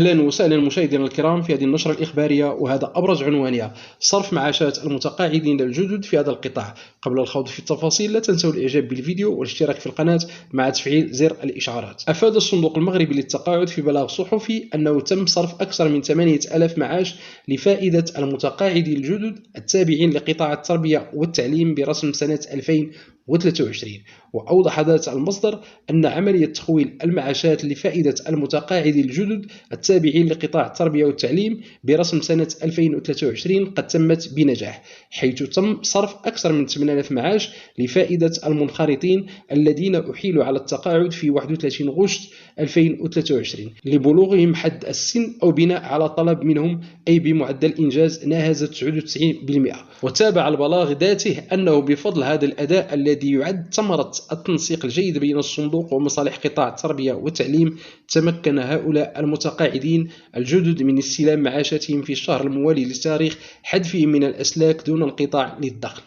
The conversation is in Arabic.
أهلا وسهلا مشاهدينا الكرام في هذه النشرة الإخبارية، وهذا أبرز عنوانها: صرف معاشات المتقاعدين الجدد في هذا القطاع. قبل الخوض في التفاصيل لا تنسوا الإعجاب بالفيديو والاشتراك في القناة مع تفعيل زر الإشعارات. أفاد الصندوق المغربي للتقاعد في بلاغ صحفي أنه تم صرف أكثر من 8000 معاش لفائدة المتقاعدين الجدد التابعين لقطاع التربية والتعليم برسم سنة 2023. وأوضح ذات المصدر أن عملية تخويل المعاشات لفائدة المتقاعدين الجدد التابعين لقطاع التربية والتعليم برسم سنة 2023 قد تمت بنجاح، حيث تم صرف أكثر من 8000 معاش لفائدة المنخرطين الذين أحيلوا على التقاعد في 31 غشت 2023 لبلوغهم حد السن أو بناء على طلب منهم، أي بمعدل إنجاز ناهز 99%. وتابع البلاغ ذاته أنه بفضل هذا الأداء الذي يعد ثمرة التنسيق الجيد بين الصندوق ومصالح قطاع التربية والتعليم، تمكن هؤلاء المتقاعدين الجدد من استلام معاشاتهم في الشهر الموالي لتاريخ حذفهم من الأسلاك دون انقطاع للدخل.